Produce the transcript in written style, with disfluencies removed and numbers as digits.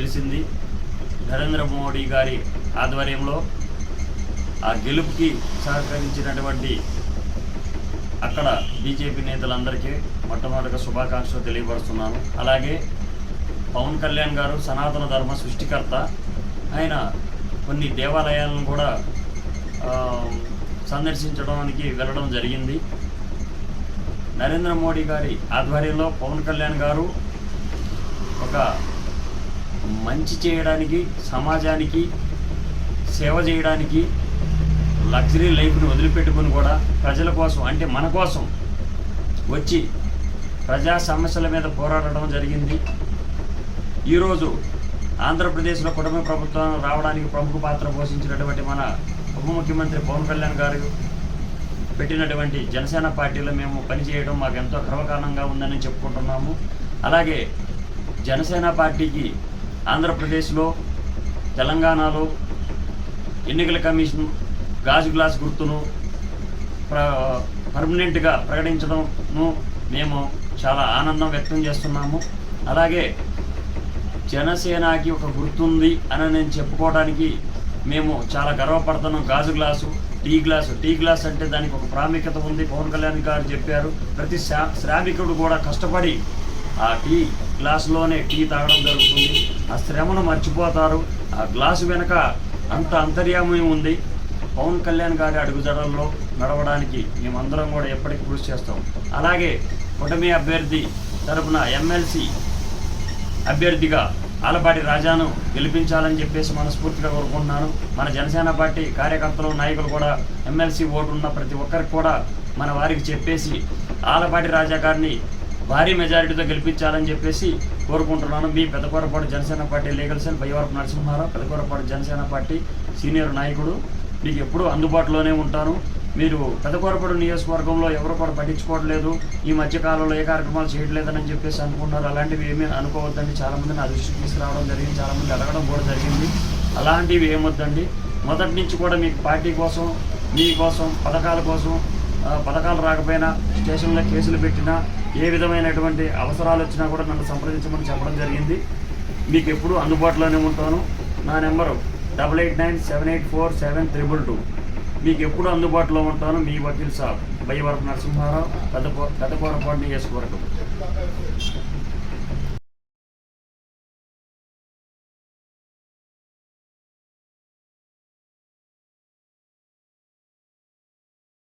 గెలిచింది. నరేంద్ర మోడీ గారి ఆధ్వర్యంలో ఆ గెలుపుకి సహకరించినటువంటి అక్కడ బీజేపీ నేతలందరికీ మొట్టమొదటిగా శుభాకాంక్షలు తెలియపరుస్తున్నాను. అలాగే పవన్ కళ్యాణ్ గారు సనాతన ధర్మ సృష్టికర్త. ఆయన కొన్ని దేవాలయాలను కూడా సందర్శించడానికి వెళ్ళడం జరిగింది. నరేంద్ర మోడీ గారి ఆధ్వర్యంలో పవన్ కళ్యాణ్ గారు ఒక మంచి చేయడానికి, సమాజానికి సేవ చేయడానికి లగ్జరీ లైఫ్ని వదిలిపెట్టుకుని కూడా ప్రజల కోసం, అంటే మన కోసం వచ్చి ప్రజా సమస్యల మీద పోరాడడం జరిగింది. ఈరోజు ఆంధ్రప్రదేశ్లో కుటుంబ ప్రభుత్వం రావడానికి ప్రముఖ పాత్ర పోషించినటువంటి మన ఉప ముఖ్యమంత్రి పవన్ కళ్యాణ్ గారు పెట్టినటువంటి జనసేన పార్టీలో మేము పనిచేయడం మాకు ఎంతో గర్వకారణంగా ఉందని చెప్పుకుంటున్నాము. అలాగే జనసేన పార్టీకి ఆంధ్రప్రదేశ్లో, తెలంగాణలో ఎన్నికల కమిషన్ గాజు గ్లాస్ గుర్తును పర్మనెంట్గా ప్రకటించడంను మేము చాలా ఆనందం వ్యక్తం చేస్తున్నాము. అలాగే జనసేనకి ఒక గుర్తుంది అని నేను చెప్పుకోవడానికి మేము చాలా గర్వపడుతున్నాం. గాజు గ్లాసు, టీ గ్లాస్ అంటే దానికి ఒక ప్రాముఖ్యత ఉంది. పవన్ కళ్యాణ్ గారు చెప్పారు, ప్రతి శ్రామికుడు కూడా కష్టపడి ఆ టీ గ్లాసులోనే టీ తాగడం జరుగుతుంది. ఆ శ్రమను మర్చిపోతారు. ఆ గ్లాసు వెనక అంత అంతర్యామం ఉంది. పవన్ కళ్యాణ్ గారి అడుగుజాడల్లో నడవడానికి మేమందరం కూడా ఎప్పటికీ కృషి చేస్తాం. అలాగే కూటమి అభ్యర్థి తరపున ఎమ్మెల్సీ అభ్యర్థిగా ఆలపాటి రాజాను గెలిపించాలని చెప్పేసి మనస్ఫూర్తిగా కోరుకుంటున్నాను. మన జనసేన పార్టీ కార్యకర్తలు, నాయకులు కూడా ఎమ్మెల్సీ ఓటు ఉన్న ప్రతి ఒక్కరికి కూడా మన వారికి చెప్పేసి ఆలపాటి రాజా గారిని భారీ మెజారిటీతో గెలిపించాలని చెప్పేసి కోరుకుంటున్నాను. మీ Pedakurapadu Janasena party legal cell Bayyavarapu Narasimharao, Pedakurapadu Janasena party senior నాయకుడు. మీకు ఎప్పుడూ అందుబాటులోనే ఉంటాను. మీరు పెదకూరపాడు నియోజకవర్గంలో ఎవరు కూడా పట్టించుకోవట్లేదు, ఈ మధ్యకాలంలో ఏ కార్యక్రమాలు చేయట్లేదని చెప్పేసి అనుకున్నారు. అలాంటివి ఏమీ అనుకోవద్దండి. చాలామంది నా దృష్టికి తీసుకురావడం జరిగింది, చాలామంది అడగడం కూడా జరిగింది. అలాంటివి ఏమొద్దండి. మొదటి నుంచి కూడా మీకు పార్టీ కోసం, మీకోసం, పథకాల కోసం, పథకాలు రాకపోయినా, స్టేషన్లో కేసులు పెట్టినా, ఏ విధమైనటువంటి అవసరాలు వచ్చినా కూడా నన్ను సంప్రదించమని చెప్పడం జరిగింది. మీకు ఎప్పుడూ అందుబాటులోనే ఉంటాను. నా నెంబరు 8897847222. మీకు ఎప్పుడు అందుబాటులో ఉంటాను. మీ వకీల్ సాబ్ బయ్యవరపు నరసింహారావు, పెదకూరపాడు నియోజకవర్గం.